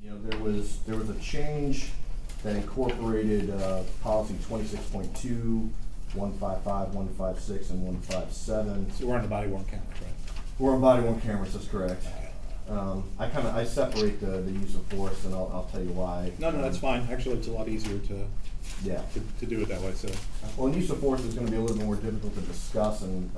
There was a change that incorporated policy 26.2, 155, 156, and 157. So we're on the body worn cameras, right? We're on body worn cameras, that's correct. I separate the use of force, and I'll tell you why. No, that's fine. Actually, it's a lot easier to do it that way. So. Well, use of force is going to be a little bit more difficult to discuss, and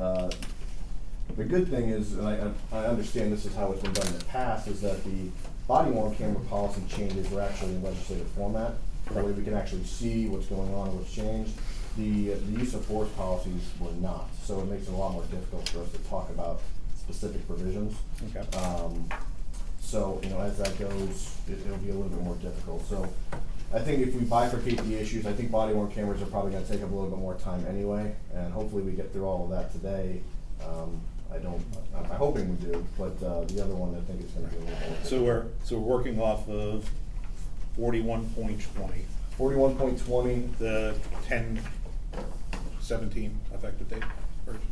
the good thing is, and I understand this is how it's been done in the past, is that the body worn camera policy changes were actually in legislative format. That way we can actually see what's going on and what's changed. The use of force policies were not, so it makes it a lot more difficult for us to talk about specific provisions. Okay. So, as that goes, it'll be a little bit more difficult. So I think if we bifurcate the issues, I think body worn cameras are probably going to take up a little bit more time anyway, and hopefully we get through all of that today. I'm hoping we do, but the other one I think is going to be a little more difficult. So we're working off of 41.20. 41.20. The 10/17 effective date version.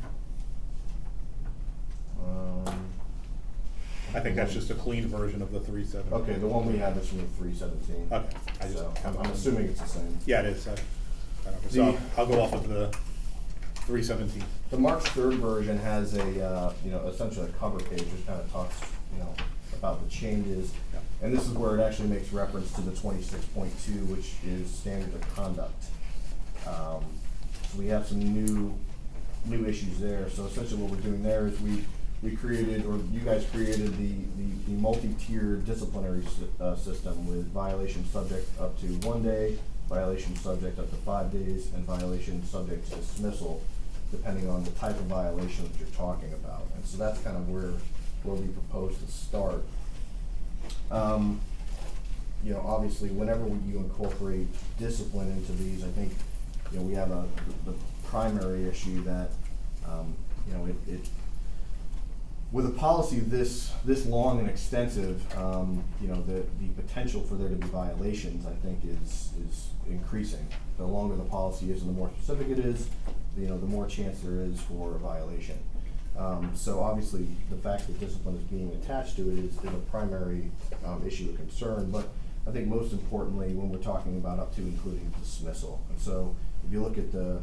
I think that's just a clean version of the 3.7. Okay, the one we have is from the 3.17. Okay. I'm assuming it's the same. Yeah, it is. I don't know. So I'll go off of the 3.17. The March 3rd version has a, essentially a cover page which kind of talks, about the changes. Yeah. And this is where it actually makes reference to the 26.2, which is standard of conduct. So we have some new issues there. So essentially what we're doing there is we created, or you guys created the multi-tiered disciplinary system with violation subject up to 1 day, violation subject up to 5 days, and violation subject to dismissal, depending on the type of violation that you're talking about. And so that's kind of where we propose to start. Obviously, whenever you incorporate discipline into these, I think, we have the primary issue that, with a policy this long and extensive, the potential for there to be violations, I think, is increasing. The longer the policy is and the more specific it is, the more chance there is for a violation. So obviously, the fact that discipline is being attached to it is a primary issue of concern. But I think most importantly, when we're talking about up to including dismissal. And so if you look at the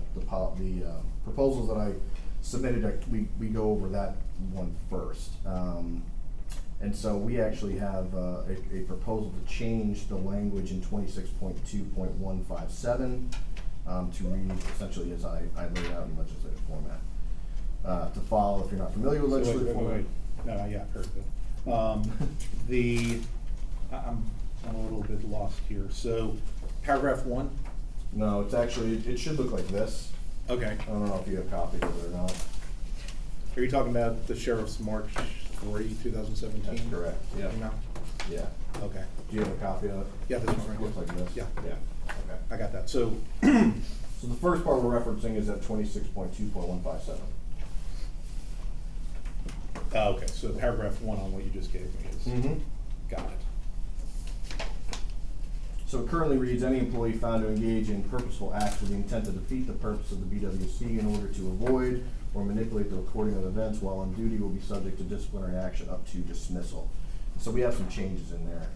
proposals that I submitted, we go over that one first. And so we actually have a proposal to change the language in 26.2.157 to read essentially as I laid out in legislative format. To follow, if you're not familiar with legislative format. No, yeah, I've heard of it. I'm a little bit lost here. So, paragraph 1? No, it's actually, it should look like this. Okay. I don't know if you have copies of it or not. Are you talking about the sheriff's March 3, 2017? That's correct, yeah. No? Yeah. Okay. Do you have a copy of it? Yeah, this one right It looks here. like this? Yeah. Yeah, okay. I got that. So, So the first part we're referencing is at 26.2.157. okay, so paragraph 1 on what you just gave me is, got it. So it currently reads, any employee found to engage in purposeful acts with the intent to defeat the purpose of the BWC in order to avoid or manipulate the recording of events while on duty will be subject to disciplinary action up to dismissal. So we have some changes in there.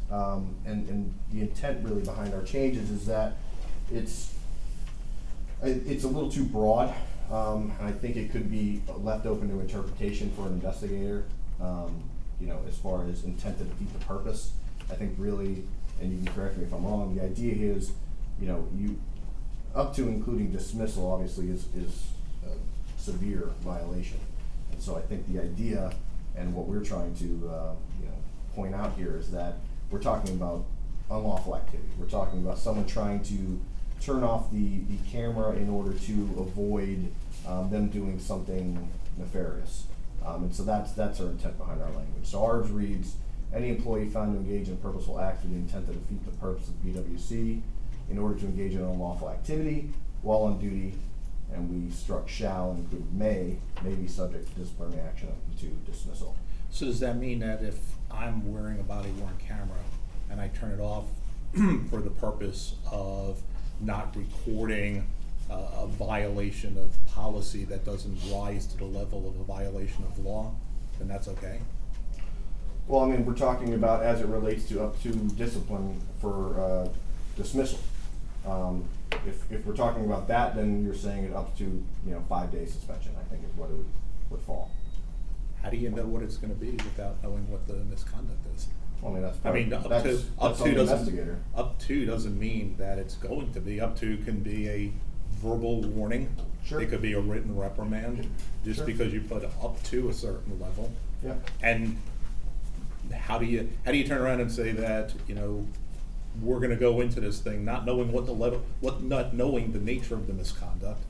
And the intent really behind our changes is that it's a little too broad. And I think it could be left open to interpretation for an investigator, as far as intent to defeat the purpose. I think really, and you can correct me if I'm wrong, the idea is, you up to including dismissal obviously is a severe violation. And so I think the idea and what we're trying to point out here is that we're talking about unlawful activity. We're talking about someone trying to turn off the camera in order to avoid them doing something nefarious. And so that's our intent behind our language. So ours reads, any employee found to engage in purposeful acts with the intent to defeat the purpose of BWC in order to engage in unlawful activity while on duty, and we struck shall and include may be subject to disciplinary action up to dismissal. So does that mean that if I'm wearing a body worn camera and I turn it off for the purpose of not recording a violation of policy that doesn't rise to the level of a violation of law, then that's okay? Well, I mean, we're talking about as it relates to up to discipline for dismissal. If we're talking about that, then you're saying it up to, 5-day suspension, I think is what it would fall. How do you know what it's gonna be without knowing what the misconduct is? Well, I mean, that's I mean, that's up on to the doesn't, investigator. up to doesn't mean that it's going to be. Up to can be a verbal warning. Sure. It could be a written reprimand, just Sure. because you put up to a certain level. Yeah. And how do you turn around and say that, we're gonna go into this thing not knowing not knowing the nature of the misconduct,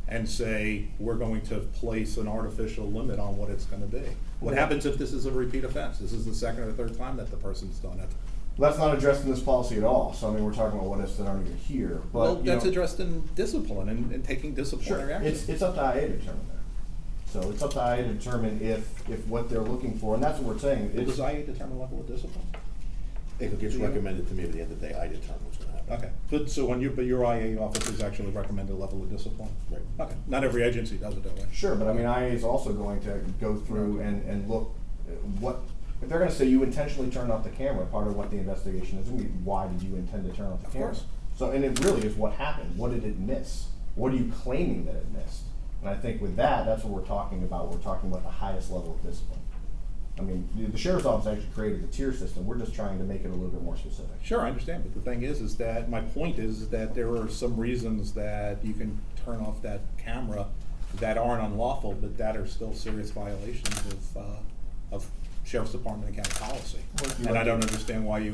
and say we're going to place an artificial limit on what it's gonna be? What happens if this is a repeat offense? This is the second or third time that the person's done it. Well, that's not addressed in this policy at all, so I mean, we're talking about what ifs that aren't even here, but. Well, you that's know, addressed in discipline and taking disciplinary Sure, action. it's up to IA to determine that. So it's up to IA to determine if what they're looking for, and that's what we're saying. Well, It's, does IA determine level of discipline? It gets recommended to me, at the end of the day, I determine what's gonna happen. Okay, but so but your IA office is actually recommended level of discipline? Right. Okay, not every agency does it that way. sure, but I mean, IA is also going to go through and look, if they're gonna say you intentionally turned off the camera, part of what the investigation is, gonna be why did you intend to turn off the Of camera? course. So, and it really is what happened, what did it miss? What are you claiming that it missed? And I think with that, that's what we're talking about the highest level of discipline. I mean, the sheriff's office actually created the tier system, we're just trying to make it a little bit more specific. Sure, I understand, but the thing is that my point is that there are some reasons that you can turn off that camera that aren't unlawful, but that are still serious violations of sheriff's department and county policy. Well, if you And like I don't to- understand why we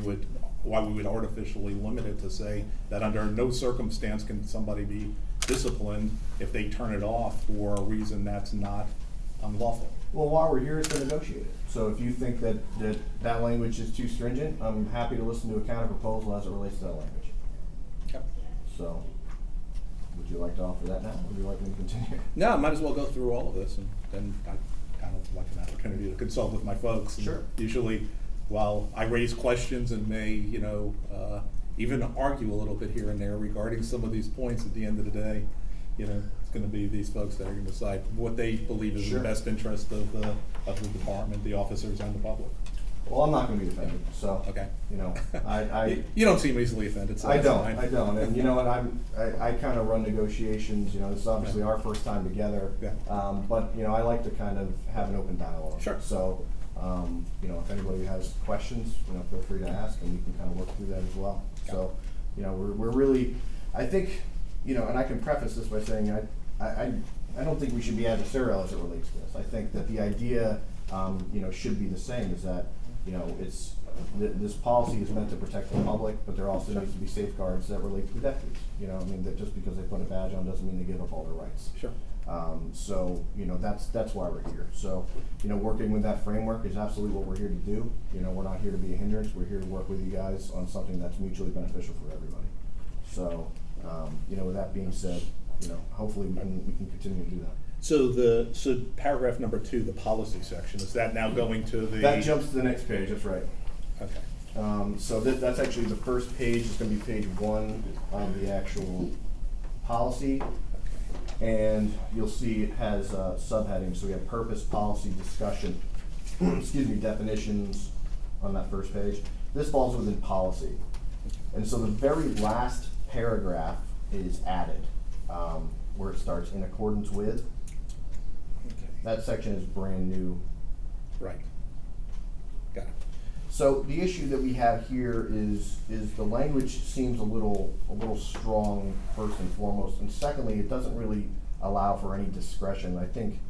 would artificially limit it to say that under no circumstance can somebody be disciplined if they turn it off for a reason that's not unlawful. Well, while we're here, it's to negotiate it. So if you think that language is too stringent, I'm happy to listen to a counter proposal as it relates to that language. Okay. So, would you like to offer that now, or would you like me to continue? No, I might as well go through all of this, and then I kind of like an opportunity to consult with my folks. And Sure. usually, while I raise questions and may, even argue a little bit here and there regarding some of these points, at the end of the day, it's gonna be these folks that are gonna decide what they believe is in Sure. the best interest of the department, the officers, and the public. Well, I'm not gonna be offended, so. Okay. I You don't seem easily offended, so I that's don't, fine. I don't, and you know what, I kind of run negotiations, this is obviously our first time together. Yeah. But, I like to kind of have an open dialogue. Sure. So, if anybody has questions, feel free to ask, and we can kind of work through that as well. Got So, we're really, I think, and I can preface this by saying, I don't think we should be adversarial as it relates to this. I think that the idea, should be the same, is that, this policy is meant to protect the public, but there also needs to be safeguards that relate to the deputies. That just because they put a badge on doesn't mean they give up all their rights. Sure. So, that's why we're here. So, working with that framework is absolutely what we're here to do. We're not here to be a hindrance, we're here to work with you guys on something that's mutually beneficial for everybody. So, with that being said, hopefully we can continue to do that. So paragraph number 2, the policy section, is that now going to the? That jumps to the next page, that's right. Okay. So that's actually the first page, it's gonna be page 1 of the actual policy. And you'll see it has subheadings, so we have purpose, policy, discussion, definitions on that first page. This falls within policy. And so the very last paragraph is added, where it starts, in accordance with. Okay. That section is brand new. Right. Got it. So the issue that we have here is the language seems a little strong, first and foremost, and secondly, it doesn't really allow for any discretion. I think,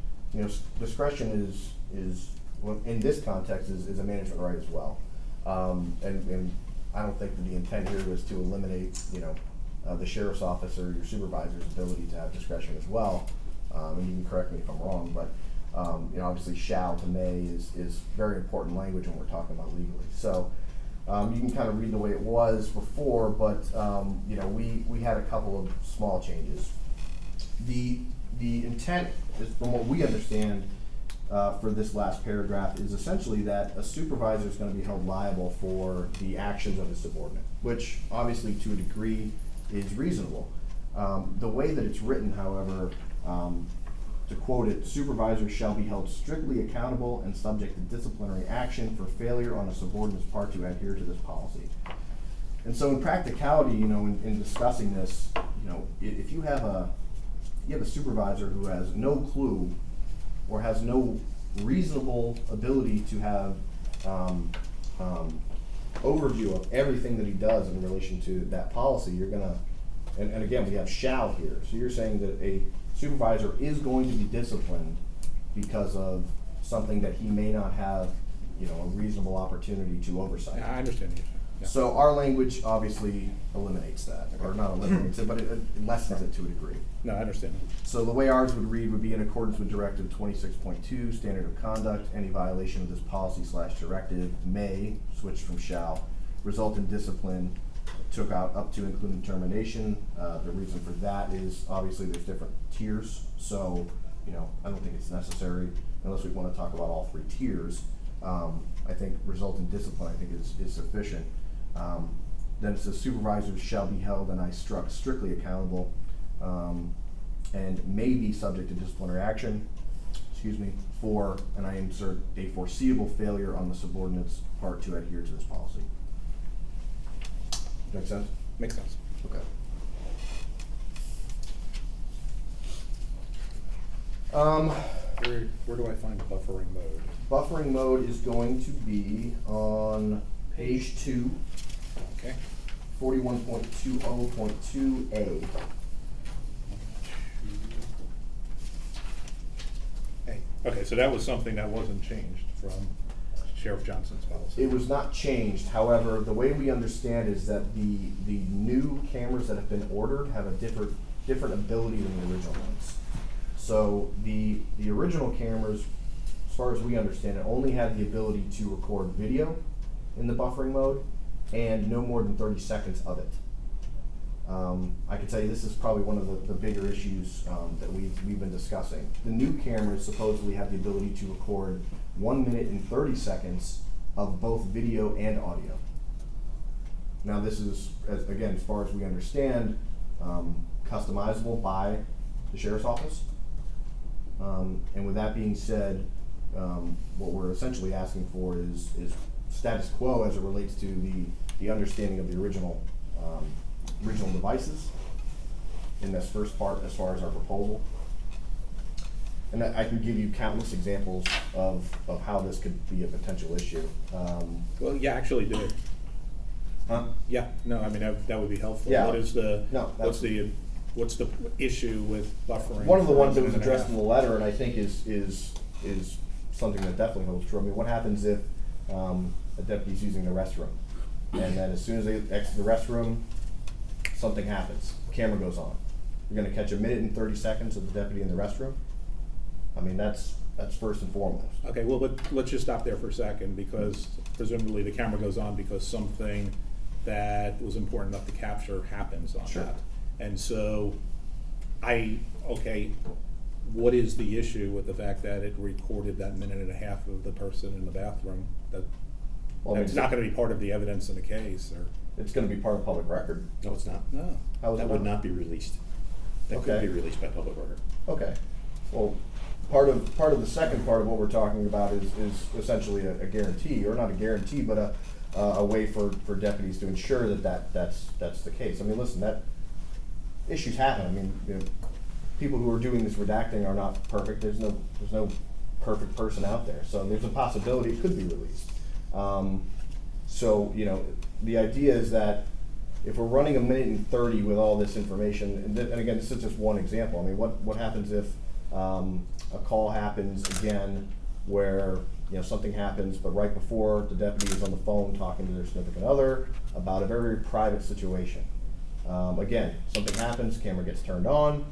discretion is well, in this context is a management right as well. And I don't think that the intent here was to eliminate, the sheriff's office or your supervisor's ability to have discretion as well. And you can correct me if I'm wrong, but obviously shall to may is very important language when we're talking about legally. So you can kind of read the way it was before, but we had a couple of small changes. The intent is, from what we understand, for this last paragraph, is essentially that a supervisor is going to be held liable for the actions of his subordinate, which obviously to a degree is reasonable. The way that it's written, however, to quote it, supervisors shall be held strictly accountable and subject to disciplinary action for failure on a subordinate's part to adhere to this policy. And so in practicality, you know, in discussing this, you know, if you have a supervisor who has no clue or has no reasonable ability to have overview of everything that he does in relation to that policy, you're gonna, and again, we have shall here, so you're saying that a supervisor is going to be disciplined because of something that he may not have, you know, a reasonable opportunity to oversight. I understand you. Yeah. So our language obviously eliminates that, or not eliminates it, but it lessens it to a degree. No, I understand. So the way ours would read would be in accordance with Directive 26.2, Standard of Conduct. Any violation of this policy/directive may, switch from shall, result in discipline, took out up to including termination. The reason for that is obviously there's different tiers, so you know I don't think it's necessary unless we want to talk about all three tiers. I think result in discipline I think is sufficient. Then it says supervisors shall be held, and I struck strictly accountable, and may be subject to disciplinary action, for, and I insert a foreseeable failure on the subordinate's part to adhere to this policy. Make sense? Makes sense. Okay. Where do I find buffering mode? Buffering mode is going to be on page 2, Okay. 41.20.2A. Hey, okay, so that was something that wasn't changed from Sheriff Johnson's policy. It was not changed, however, the way we understand is that the new cameras that have been ordered have a different ability than the original ones. So the original cameras, as far as we understand it, only had the ability to record video in the buffering mode and no more than 30 seconds of it. I can tell you this is probably one of the bigger issues that we've been discussing. The new cameras supposedly have the ability to record 1 minute and 30 seconds of both video and audio. Now this is, again, as far as we understand, customizable by the Sheriff's Office. And with that being said, what we're essentially asking for is status quo as it relates to the understanding of the original devices in this first part as far as our proposal. And I can give you countless examples of how this could be a potential issue. Well, yeah, actually do it. Huh? Yeah, no, I mean, that would be helpful. Yeah. What is the, No, what's the issue with buffering? One of the for ones that was a minute and a addressed half? in the letter, and I think is something that definitely holds true. I mean, what happens if a deputy's using the restroom, and then as soon as they exit the restroom, something happens, camera goes on. You're gonna catch 1 minute and 30 seconds of the deputy in the restroom? I mean, that's first and foremost. Okay, well, but let's just stop there for a second, because presumably the camera goes on because something that was important enough to capture happens on Sure. that. And so, what is the issue with the fact that it recorded that 1.5 minutes of the person in the bathroom? That Well, I mean, it's not gonna be part of the evidence in the case, or? It's gonna be part of public record. No, it's not. No. How is it That would not be released. That could Okay. be released by public record. Okay, well, part of the second part of what we're talking about is essentially a guarantee, or not a guarantee, but a way for deputies to ensure that's the case. I mean, listen, that issues happen. I mean, you know, people who are doing this redacting are not perfect. There's no perfect person out there, so there's a possibility it could be released. So you know, the idea is that if we're running 1 minute and 30 with all this information, and again, this is just one example. I mean, what happens if a call happens again where, you know, something happens, but right before the deputy is on the phone talking to their significant other about a very private situation. Again, something happens, camera gets turned on,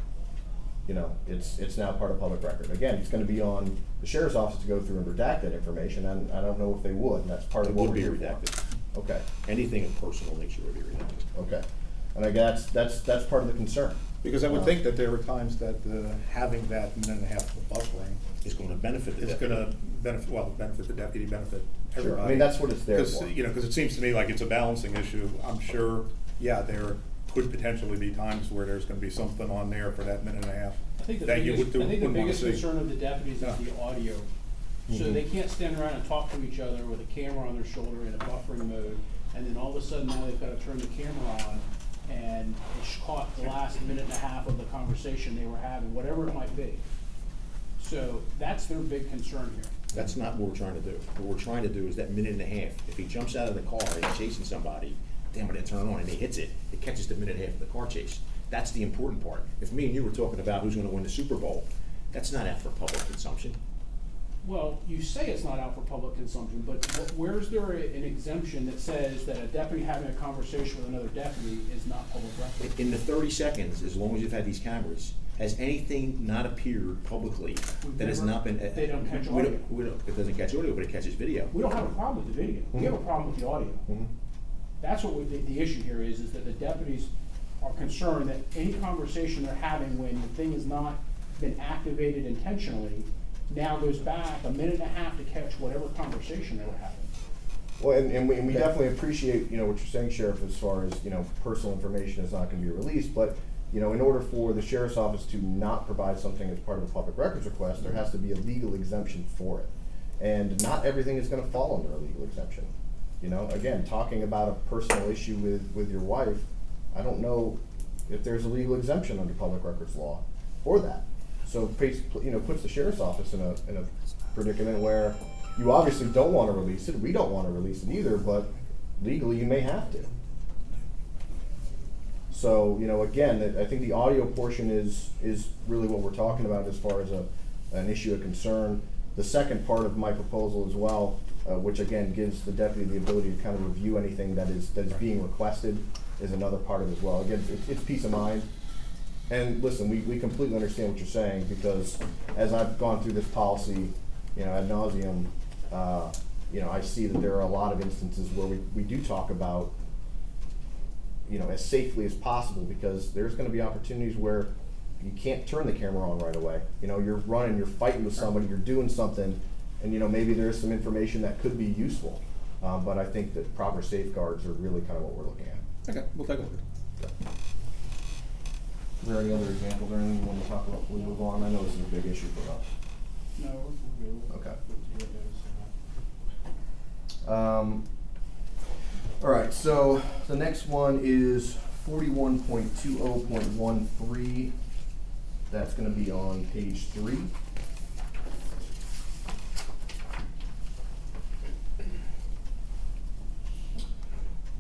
you know, it's now part of public record. Again, it's gonna be on the sheriff's office to go through and redact that information, and I don't know if they would, and that's part It of what would we're be here for. redacted. Okay, Anything of personal nature would be redacted. okay. And I guess that's part of the concern. Because I would think that there were times that having that 1.5 minutes of buffering It's going to benefit the is deputy. gonna benefit the deputy, benefit Sure, everybody. I mean, that's what it's there for. You know, because it seems to me like it's a balancing issue. I'm sure, yeah, there could potentially be times where there's gonna be something on there for that 1.5 minutes. think the that you biggest, would, I think the wouldn't wanna biggest see. concern of the deputies Yeah. is the audio. So Mhm. they can't stand around and talk to each other with a camera on their shoulder in a buffering mode, and then all of a sudden now they've gotta turn the camera on, and it's caught the last minute and a half of the conversation they were having, whatever it might be. So that's their big concern here. That's not what we're trying to do. What we're trying to do is that minute and a half, if he jumps out of the car and he's chasing somebody, damn it, and turn it on and he hits it, it catches the minute and a half of the car chase. That's the important part. If me and you were talking about who's gonna win the Super Bowl, that's not out for public consumption. Well, you say it's not out for public consumption, but where's there an exemption that says that a deputy having a conversation with another deputy is not public record? In the 30 seconds, as long as you've had these cameras, has anything not appeared publicly that has not been? They don't catch we audio. It doesn't catch audio, but it catches video. We don't have a problem with the video, we have a problem with the audio. Mhm. That's what the issue here is that the deputies are concerned that any conversation they're having when the thing has not been activated intentionally, now goes back a minute and a half to catch whatever conversation they were having. Well, and we definitely appreciate, what you're saying, Sheriff, as far as, personal information is not gonna be released, but, in order for the sheriff's office to not provide something as part of a public records request, there has to be a legal exemption for it. And not everything is gonna fall under a legal exemption. Again, talking about a personal issue with your wife, I don't know if there's a legal exemption under public records law for that. So, puts the sheriff's office in a predicament where you obviously don't wanna release it, we don't wanna release it either, but legally you may have to. So, again, I think the audio portion is really what we're talking about as far as an issue of concern. The second part of my proposal as well, which again gives the deputy the ability to kind of review anything that is being requested, is another part of it as well. Again, it's peace of mind. And listen, we completely understand what you're saying, because as I've gone through this policy, ad nauseum, I see that there are a lot of instances where we do talk about, as safely as possible, because there's gonna be opportunities where you can't turn the camera on right away. You're running, you're fighting with somebody, you're doing something, and maybe there's some information that could be useful. But I think that proper safeguards are really kind of what we're looking at. Okay, we'll take a look at it. Is there any other examples or anything you want to talk about before we move on? I know this is a big issue for us. No, we're good. Okay. We're good. All right, so the next one is 41.20.13. That's gonna be on page 3.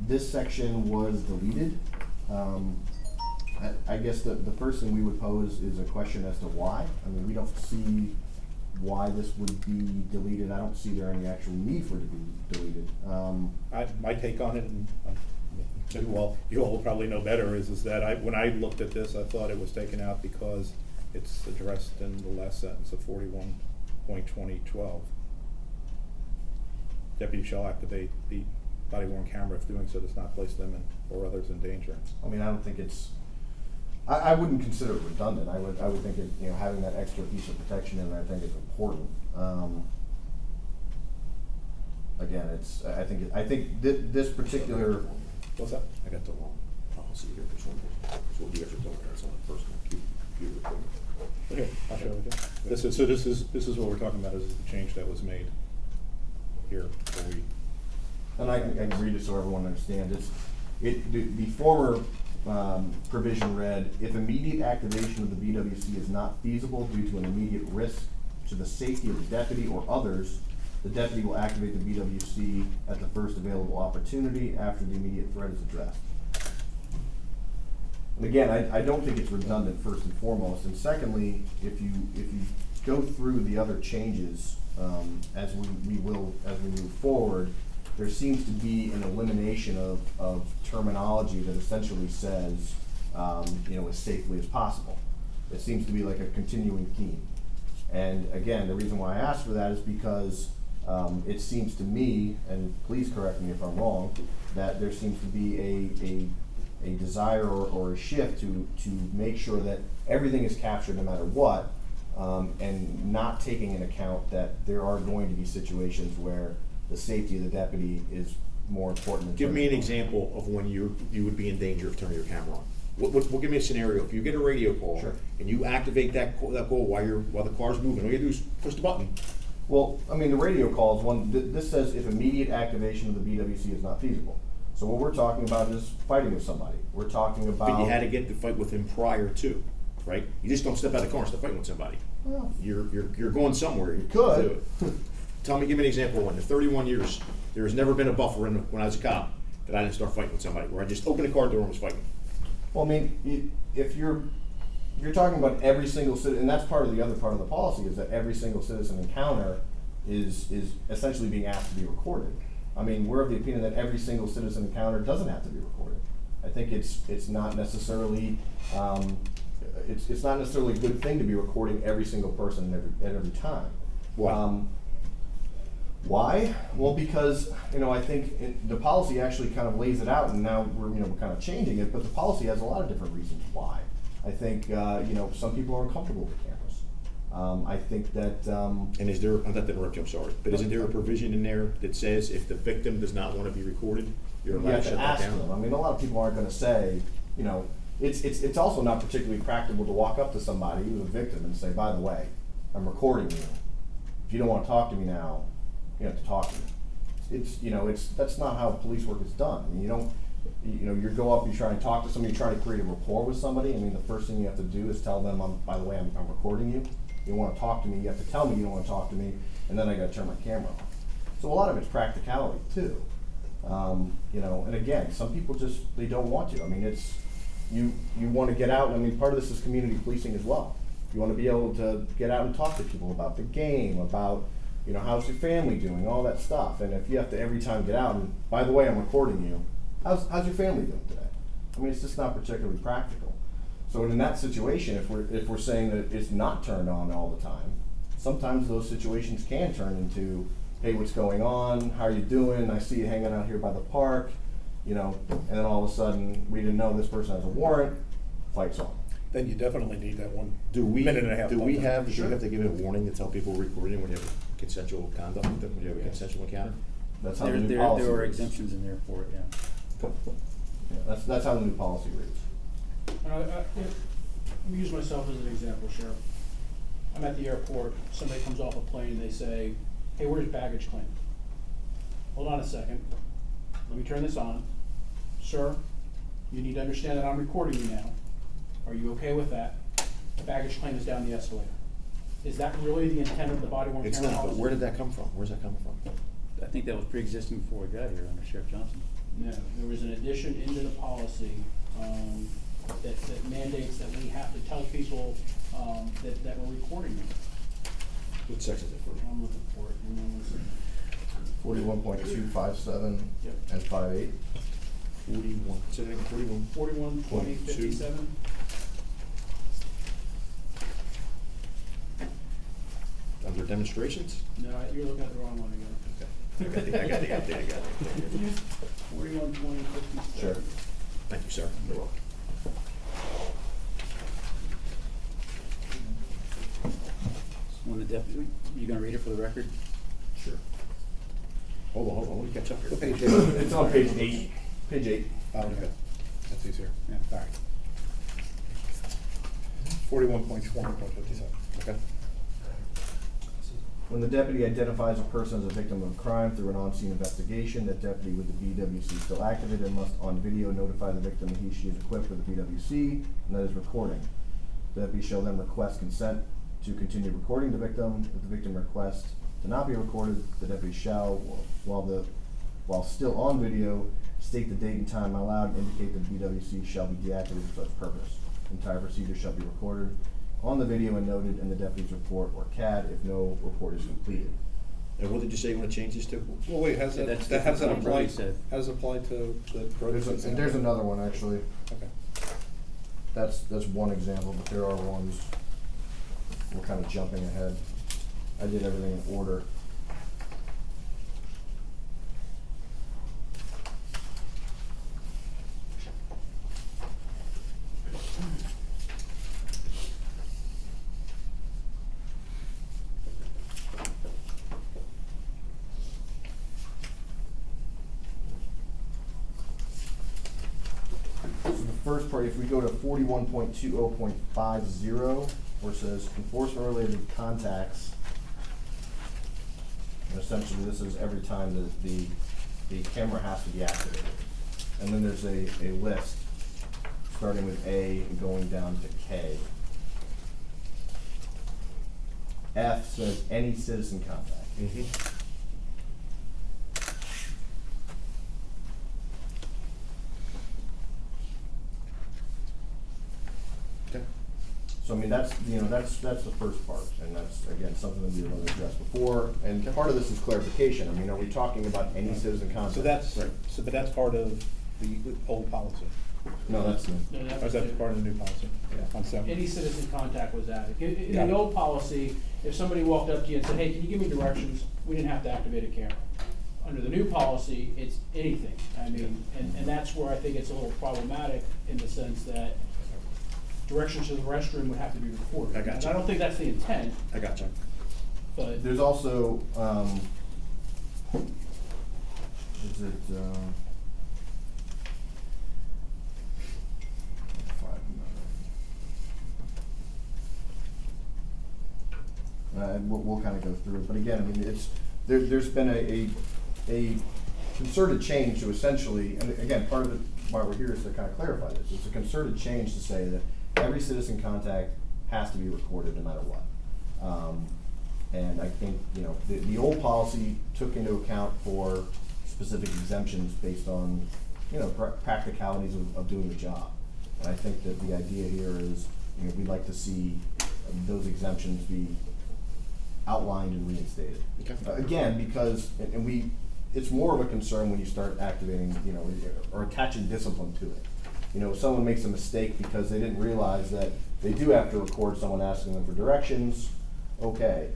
This section was deleted. I guess the first thing we would pose is a question as to why. I mean, we don't see why this would be deleted. I don't see there any actual need for it to be deleted. My take on it, and you all will probably know better, is that when I looked at this, I thought it was taken out because it's addressed in the last sentence of 41.2012. Deputy shall activate the body worn camera if doing so does not place them or others in danger. I mean, I don't think it's, I wouldn't consider it redundant. I would think it, having that extra piece of protection in there, I think is important. Again, I think this particular, What's that? I got the wrong policy here for some reason. So what you guys are talking about, it's on a personal computer equipment. Okay, I'll show it again. This is what we're talking about, is the change that was made here, where we. and I can read it so everyone understands. The former provision read, if immediate activation of the BWC is not feasible due to an immediate risk to the safety of the deputy or others, the deputy will activate the BWC at the first available opportunity after the immediate threat is addressed. And again, I don't think it's redundant, first and foremost, and secondly, if you go through the other changes, as we move forward, there seems to be an elimination of terminology that essentially says, as safely as possible. It seems to be like a continuing theme. And again, the reason why I asked for that is because it seems to me, and please correct me if I'm wrong, that there seems to be a desire or a shift to make sure that everything is captured no matter what, and not taking into account that there are going to be situations where the safety of the deputy is more important than. Give me an example of when you would be in danger of turning your camera on. We'll give me a scenario. If you get a radio call Sure. and you activate that call while the car's moving, all you do is push the button. Well, I mean, the radio calls, this says if immediate activation of the BWC is not feasible. So what we're talking about is fighting with somebody. We're talking about. But you had to get the fight with him prior to, right? You just don't step out of the car and start fighting with somebody. Well, You're going somewhere. You could. Tell me, give me an example of one. In 31 years, there has never been a buffer when I was a cop that I didn't start fighting with somebody, where I just opened the car door and was fighting. Well, I mean, if you're talking about every single citizen, and that's part of the other part of the policy, is that every single citizen encounter is essentially being asked to be recorded. I mean, we're of the opinion that every single citizen encounter doesn't have to be recorded. I think it's not necessarily it's not necessarily a good thing to be recording every single person at every time. Why? Why? Well, because I think the policy actually kind of lays it out, and now we're kind of changing it. But the policy has a lot of different reasons why. I think some people are uncomfortable with cameras. I think that. And is there? I'm not to interrupt you. I'm sorry, but isn't there a provision in there that says if the victim does not want to be recorded, you're You allowed have to to shut that ask down? them. I mean, a lot of people aren't going to say, it's also not particularly practical to walk up to somebody who's a victim and say, by the way, I'm recording you. If you don't want to talk to me now, you have to talk to me. That's not how police work is done. I mean, you go up, you try and talk to somebody, you try to create a rapport with somebody. I mean, the first thing you have to do is tell them, by the way, I'm recording you. You want to talk to me, you have to tell me you don't want to talk to me, and then I got to turn my camera on. So a lot of it's practicality too. And again, some people they don't want to. I mean, you want to get out. I mean, part of this is community policing as well. You want to be able to get out and talk to people about the game, about how's your family doing, all that stuff. And if you have to every time get out and, by the way, I'm recording you, how's your family doing today? I mean, it's just not particularly practical. So in that situation, if we're saying that it's not turned on all the time, sometimes those situations can turn into, hey, what's going on? How are you doing? I see you hanging out here by the park, and then all of a sudden we didn't know this person has a warrant. Fight's on. Then you definitely need that one Do we minute and a half. do we have Sure. to give a warning to tell people we're recording when you have consensual conduct with them, when you have a consensual encounter? That's how the There, new there, policy there are reads. exemptions in there for it, yeah. Yeah, that's how the new policy reads. Let me use myself as an example, Sheriff. I'm at the airport, somebody comes off a plane, they say, hey, where's baggage claim? Hold on a second, let me turn this on. Sir, you need to understand that I'm recording you now. Are you okay with that? Baggage claim is down the escalator. Is that really the intent of the body worn It's camera not, but policy? where did that come from? Where's that coming from? I think that was pre-existing before we got here under Sheriff Johnson. No, there was an addition into the policy, that mandates that we have to tell people, that we're recording them. What section is it for? I'm looking for it, hang on one second. 41.257 Yep. and 58. 41, say that again, 41? 41, 20, 57. Under demonstrations? No, you're looking at the wrong one again. I got it. 41, 20, 57. Sure. Thank you, sir. You're welcome. When the deputy, you gonna read it for the record? Sure. Hold on, let me catch up here. What page It's on page 8. Page 8. Oh, okay. That's easier. Yeah. All right. 41.20.57. Okay. When the deputy identifies a person as a victim of a crime through an on-scene investigation, that deputy with the BWC is still activated and must on video notify the victim that she is equipped with the BWC and that is recording. The deputy shall then request consent to continue recording the victim. If the victim requests to not be recorded, the deputy shall, while still on video, state the date and time allowed and indicate that the BWC shall be deactivated for such purpose. The entire procedure shall be recorded on the video and noted in the deputy's report or CAD if no report is completed. And what did you say you want to change this to? Well, wait, Yeah, that's how does that different from what apply, he said. how does it apply to the road There's example? another one actually. Okay. That's one example, but there are ones, we're kind of jumping ahead. I did everything in order. first part, if we go to 41.20.50, where it says enforcement related contacts, and essentially this is every time that the camera has to be activated. And then there's a list, starting with A and going down to K. F says any citizen contact. Okay. So I mean, that's the first part, and that's, again, something that we were going to address before, and part of this is clarification. I mean, are we talking about any citizen contact? So that's, Right. but that's part of the old policy. No, that's new. No, that Or is was that part of the new policy? Yeah. On seven? Any citizen contact was added. In Got the it. old policy, if somebody walked up to you and said, hey, can you give me directions, we didn't have to activate a camera. Under the new policy, it's anything. I mean, and that's where I think it's a little problematic in the sense that directions to the restroom would have to be recorded. I got And you. I don't think that's the intent, I got you. but There's also, is it, we'll kind of go through it, but again, I mean, there's been a concerted change to essentially, and again, part of it, why we're here is to kind of clarify this. It's a concerted change to say that every citizen contact has to be recorded no matter what. And I think, the old policy took into account for specific exemptions based on, practicalities of doing the job. And I think that the idea here is, we'd like to see those exemptions be outlined and reinstated. Okay. Again, because, it's more of a concern when you start activating, or attaching discipline to it. If someone makes a mistake because they didn't realize that they do have to record someone asking them for directions, okay.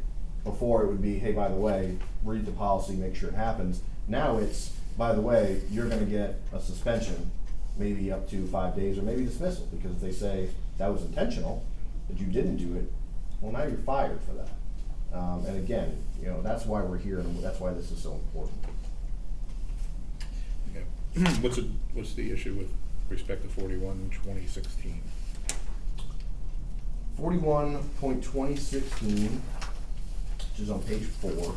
Before it would be, hey, by the way, read the policy, make sure it happens. Now it's, by the way, you're gonna get a suspension, maybe up to 5 days, or maybe dismissal, because if they say that was intentional, that you didn't do it, well, now you're fired for that. And again, that's why we're here, and that's why this is so important. Okay. What's the issue with respect to 41/2016? 41.2016, which is on page 4.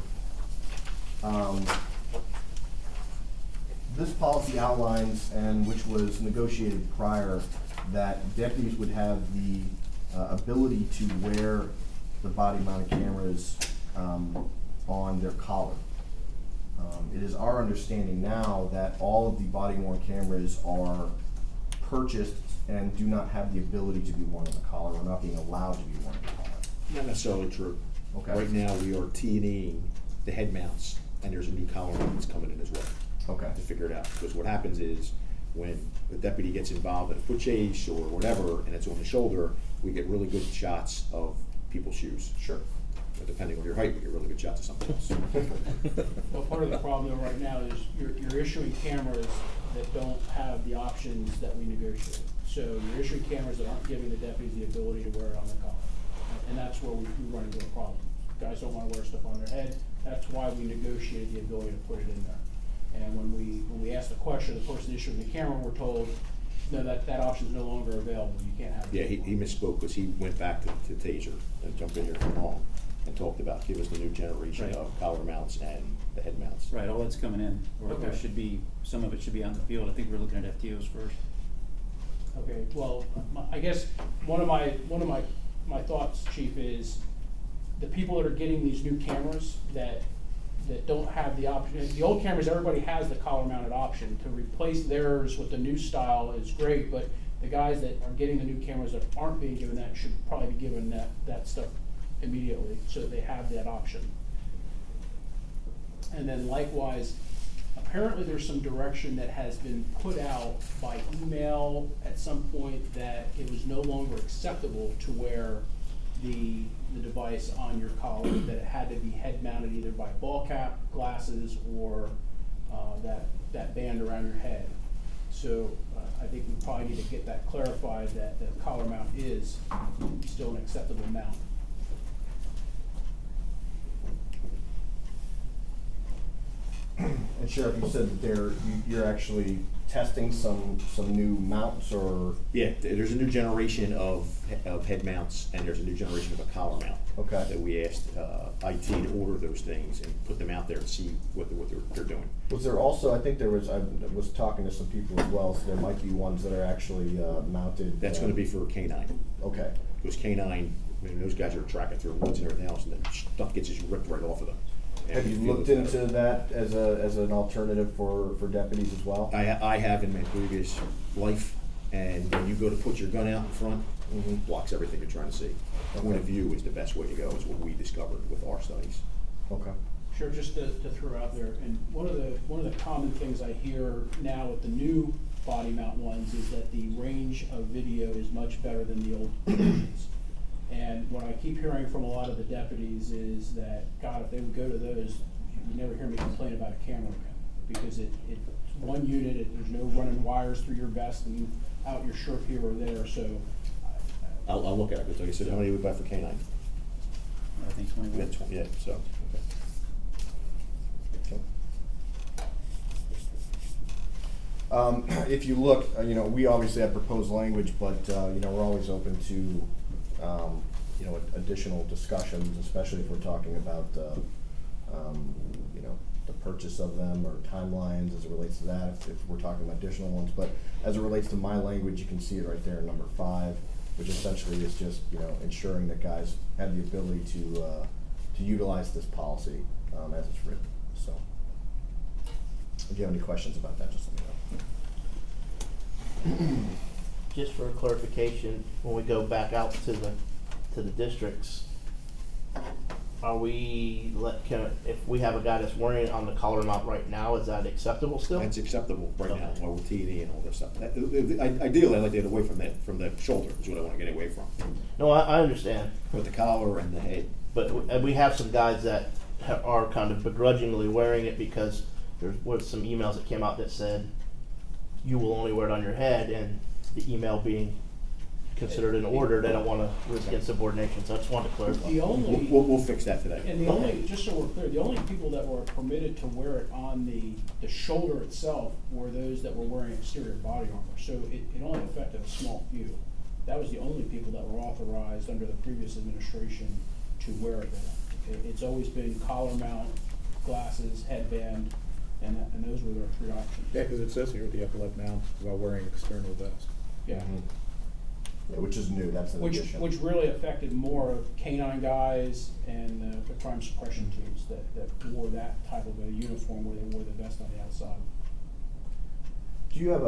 This policy outlines, and which was negotiated prior, that deputies would have the ability to wear the body-mounted cameras on their collar. It is our understanding now that all of the body-worn cameras are purchased and do not have the ability to be worn on the collar, or not being allowed to be worn on the collar. Not necessarily true. Okay. Right now, we are T&Eing the head mounts, and there's a new collar mount that's coming in as well. Okay. To figure it out, because what happens is, when the deputy gets involved in a foot chase or whatever, and it's on the shoulder, we get really good shots of people's shoes. Sure. But depending on your height, we get really good shots of something else. well, part of the problem though right now is you're issuing cameras that don't have the options that we negotiated. So you're issuing cameras that aren't giving the deputies the ability to wear it on the collar. And that's where we run into a problem. Guys don't wanna wear stuff on their head. That's why we negotiated the ability to put it in there. And when we asked the question, the person issuing the camera, we're told, no, that option's no longer available. You can't have it. Yeah, he misspoke, because he went back to Taser, and jumped in here from home, and talked about, give us the new generation Right. of collar mounts and the head mounts. Right, all that's coming in, or Okay. should be, some of it should be on the field. I think we're looking at FTOs first. Okay, well, I guess one of my thoughts, Chief, is the people that are getting these new cameras that don't have the option. The old cameras, everybody has the collar mounted option. To replace theirs with the new style is great, but the guys that are getting the new cameras that aren't being given that should probably be given that stuff immediately, so that they have that option. And then likewise, apparently there's some direction that has been put out by email at some point that it was no longer acceptable to wear the device on your collar, that it had to be head mounted either by ball cap, glasses, or that band around your head. So I think we probably need to get that clarified, that the collar mount is still an acceptable mount. And Sheriff, you said that you're actually testing some new mounts or? Yeah, there's a new generation of head mounts, and there's a new generation of a collar mount. Okay. That we asked IT to order those things and put them out there and see what they're doing. Was there also, I think I was talking to some people as well, so there might be ones that are actually mounted. That's gonna be for canine. Okay. Because canine, I mean, those guys are tracking through woods and everything else, and then stuff gets just ripped right off of them. And Have you feel looked it's better. into that as an alternative for deputies as well? I have in my previous life, and when you go to put your gun out in front, Mhm. blocks everything you're trying to see. Point of view is the best way to go, is what we discovered with our studies. Okay. Sure, just to throw out there, and one of the common things I hear now with the new body mount ones is that the range of video is much better than the old versions. And what I keep hearing from a lot of the deputies is that, God, if they would go to those, you never hear me complain about a camera again. Because it's one unit, there's no running wires through your vest and out your shirt here or there, so. I'll look at it, because like I said, how many did we buy for canine? I think We 21. got 20, yeah, so, okay. If you look, we obviously have proposed language, but, we're always open to, additional discussions, especially if we're talking about, the purchase of them or timelines as it relates to that, if we're talking about additional ones. But as it relates to my language, you can see it right there in number 5, which essentially is just, ensuring that guys have the ability to utilize this policy, as it's written, so. If you have any questions about that, just let me know. Just for clarification, when we go back out to the districts, are we if we have a guy that's wearing it on the collar mount right now, is that acceptable still? That's acceptable right now, Okay. while we're T&E and all this stuff. Ideally, I'd like to get away from the shoulder, is what I wanna get away from. No, I understand, But the collar and the head, but we have some guys that are kind of begrudgingly wearing it because there was some emails that came out that said you will only wear it on your head, and the email being considered an order, they don't want to risk insubordination. So I just wanted to clarify. The only. we'll fix that today. And the only, just so we're clear, the only people that were permitted to wear it on the shoulder itself were those that were wearing exterior body armor. So it only affected a small few. That was the only people that were authorized under the previous administration to wear it there. It's always been collar mount, glasses, headband, and those were their 3 options. Yeah, because it says here the upper left mount while wearing external vest. Yeah. Yeah, which is new, that's an addition. Which really affected more of canine guys and the crime suppression teams that wore that type of a uniform where they wore the vest on the outside. Do you have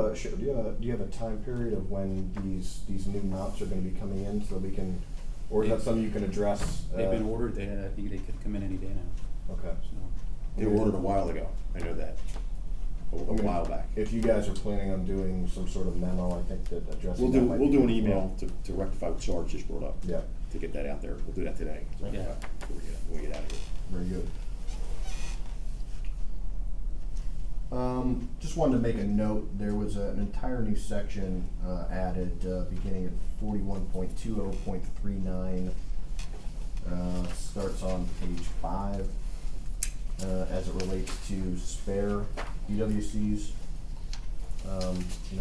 a time period of when these new mounts are gonna be coming in, so we can, or is that something you can address? They've been ordered, I think they could come in any day now, Okay. so. They were ordered a while ago, I know that, a while back. If you guys are planning on doing some sort of memo, I think that addressing We'll that do, might we'll be do an good as email well. to rectify what Sarge just brought up. Yeah, To get that out there, we'll do that today. Yeah. Before we get out of here. very good. Just wanted to make a note, there was an entire new section added beginning at 41.20.39. Starts on page 5 as it relates to spare BWCs.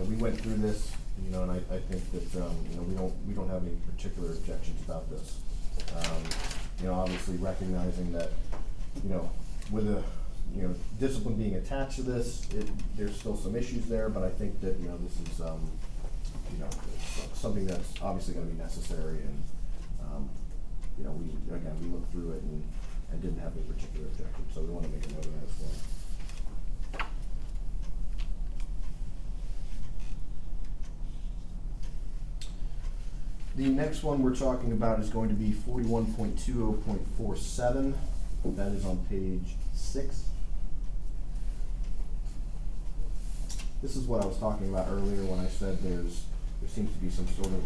We went through this, and I think that we don't have any particular objections about this. Obviously recognizing that with the discipline being attached to this, there's still some issues there, but I think that this is something that's obviously going to be necessary, and we looked through it and didn't have any particular objection, so we want to make a note of that as well. The next one we're talking about is going to be 41.20.47. That is on page 6. This is what I was talking about earlier when I said there seems to be some sort of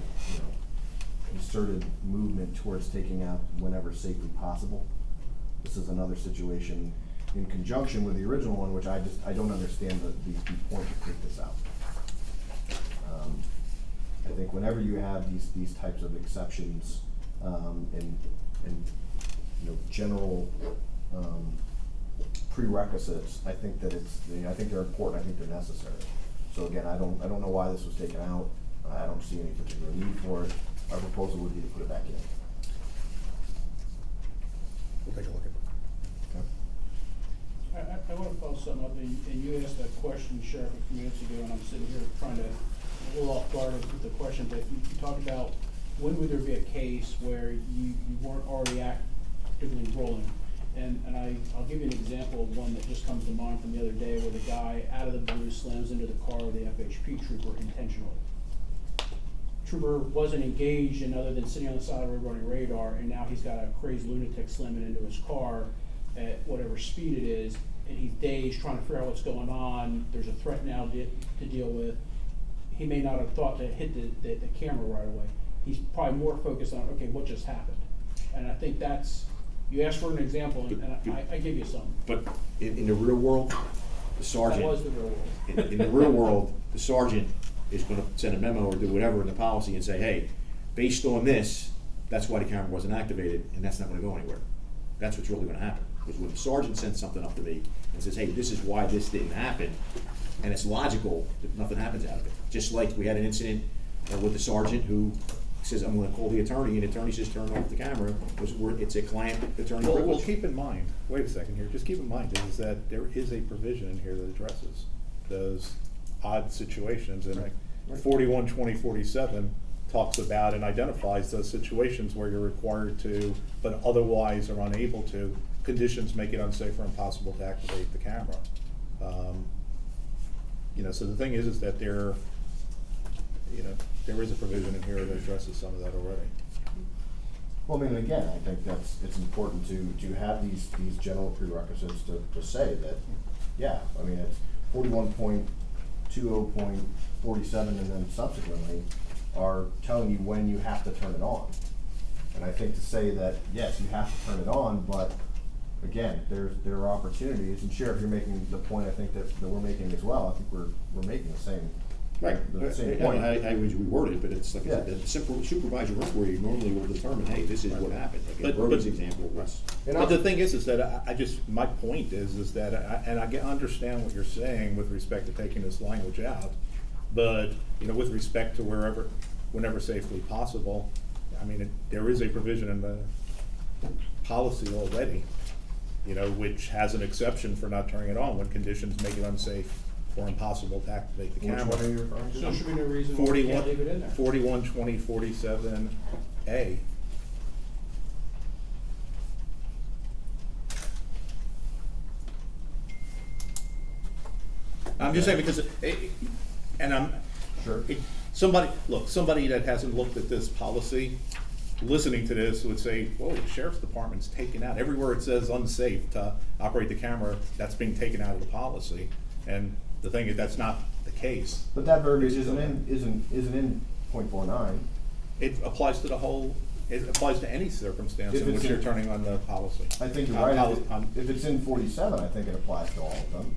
concerted movement towards taking out whenever safely possible. This is another situation in conjunction with the original one, which I don't understand the point to take this out. I think whenever you have these types of exceptions and general prerequisites, I think that I think they're important, I think they're necessary. So again, I don't know why this was taken out, I don't see any particular need for it, our proposal would be to put it back in. We'll take a look at it. Okay. I want to follow something up, and you asked that question, Sheriff, a few minutes ago, and I'm sitting here trying to, a little off guard with the question, but you talked about when would there be a case where you weren't already actively rolling? And I'll give you an example of one that just comes to mind from the other day, where the guy out of the blue slams into the car of the FHP trooper intentionally. Trooper wasn't engaged in other than sitting on the side of the road running radar, and now he's got a crazed lunatic slamming into his car at whatever speed it is, and he's dazed, trying to figure out what's going on. There's a threat now to deal with. He may not have thought to hit the camera right away. He's probably more focused on, okay, what just happened? And I think that's, you asked for an example, and I give you some. But in the real world, the sergeant. That was the real world. In the real world, the sergeant is gonna send a memo or do whatever in the policy and say, hey, based on this, that's why the camera wasn't activated, and that's not gonna go anywhere. That's what's really gonna happen. Because when the sergeant sends something up to me and says, hey, this is why this didn't happen, and it's logical, nothing happens out of it. Just like we had an incident with the sergeant who says, I'm gonna call the attorney, and the attorney says, turn off the camera, because it's a client-attorney Well, privilege. keep in mind, wait a second here, just keep in mind is that there is a provision in here that addresses those odd situations, and Right. 41-20-47 talks about and identifies those situations where you're required to, but otherwise are unable to, conditions make it unsafe or impossible to activate the camera. So the thing is that there is a provision in here that addresses some of that already. Well, I mean, again, I think it's important to have these general prerequisites to say that, yeah, I mean, it's 41.20.47 and then subsequently are telling you when you have to turn it on. And I think to say that, yes, you have to turn it on, but again, there are opportunities, and Sheriff, you're making the point I think that we're making as well. I think we're making the same, the same point. I was reworded, but it's like I said, Yeah. the supervisor inquiry normally will determine, hey, this is what happened. Like in But- Berlin's example was. And But I- the thing is that my point is that, and I understand what you're saying with respect to taking this language out, but, with respect to whenever safely possible, I mean, there is a provision in the policy already, which has an exception for not turning it on when conditions make it unsafe or impossible to activate the Which camera. one are you referring to? So there should be no reason why we can't leave it in there. 41-20-47A. I'm just saying because, Sure. somebody that hasn't looked at this policy, listening to this would say, whoa, the sheriff's department's taken out, everywhere it says unsafe to operate the camera, that's being taken out of the policy. And the thing is, that's not the case. But that verbiage isn't in .49. It applies to it applies to any circumstance If in it's which you're in- turning on the policy. I think you're On right. poli- on- If it's in 47, I think it applies to all of them.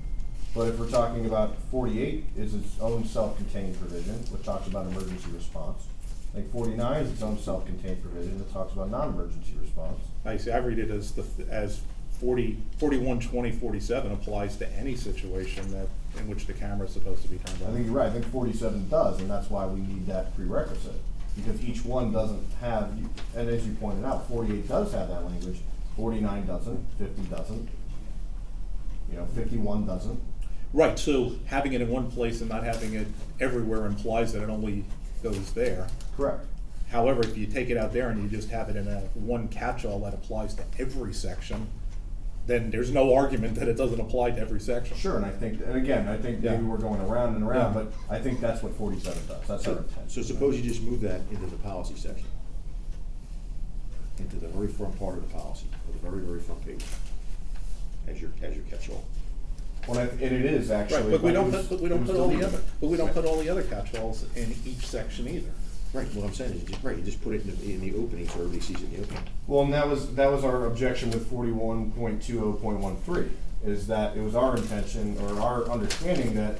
But if we're talking about 48 is its own self-contained provision, which talks about emergency response. I think 49 is its own self-contained provision that talks about non-emergency response. I see, I read it as 41-20-47 applies to any situation in which the camera is supposed to be turned I on. think you're right. I think 47 does, and that's why we need that prerequisite. Because each one doesn't have, and as you pointed out, 48 does have that language, 49 doesn't, 50 doesn't, 51 doesn't. Right, so having it in one place and not having it everywhere implies that it only goes there. Correct. However, if you take it out there and you just have it in one catch-all that applies to every section, then there's no argument that it doesn't apply to every section. Sure, and I think maybe Yeah. we're going around and around, Yeah. but I think that's what 47 does. That's our intent. So suppose you just move that into the policy section, into the very front part of the policy, or the very, very front page, as your catch-all. Well, and it is actually. Right, but we don't it was- put it was all the deleted. other catch-alls in each section either. Right, what I'm saying is, you just put it in the opening, so everybody sees it in the opening. Well, and that was our objection with 41.20.13, is that it was our intention or our understanding that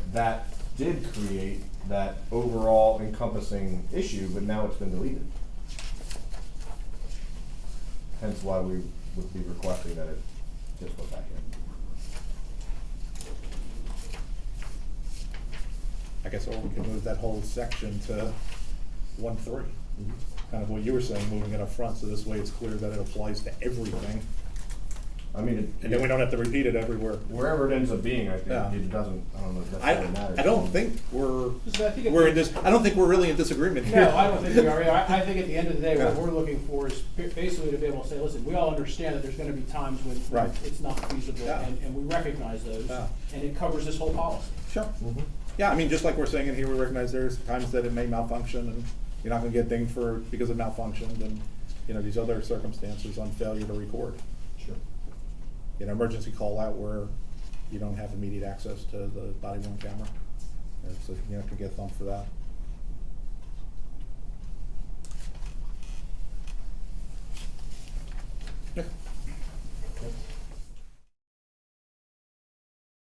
did create that overall encompassing issue, but now it's been deleted. Hence why we would be requesting that it gets put back in. guess, or we can move that whole section to 1.3. Kind of what you were saying, moving it up front, so this way it's clear that it applies to everything. I mean, And then we don't have to repeat it everywhere. wherever it ends up being, I Yeah. think it doesn't, I don't know if I, necessarily matters. I don't think we're, So I think it- we're in this, I don't think we're really in disagreement here. No, I don't think we are. I think at the end of the day, what Yeah. we're looking for is basically to be able to say, listen, we all understand that there's gonna be times when Right. it's not feasible, Yeah. and we recognize those, Yeah. and it covers this whole policy. Sure. Yeah, I mean, just like we're saying in here, we recognize there's times that it may malfunction, and you're not gonna get dinged for, because it malfunctioned, and, you know, these other circumstances on failure to record. Sure. You know, emergency call out where you don't have immediate access to the body worn camera. And so, you know, can get thumped for that. Yeah.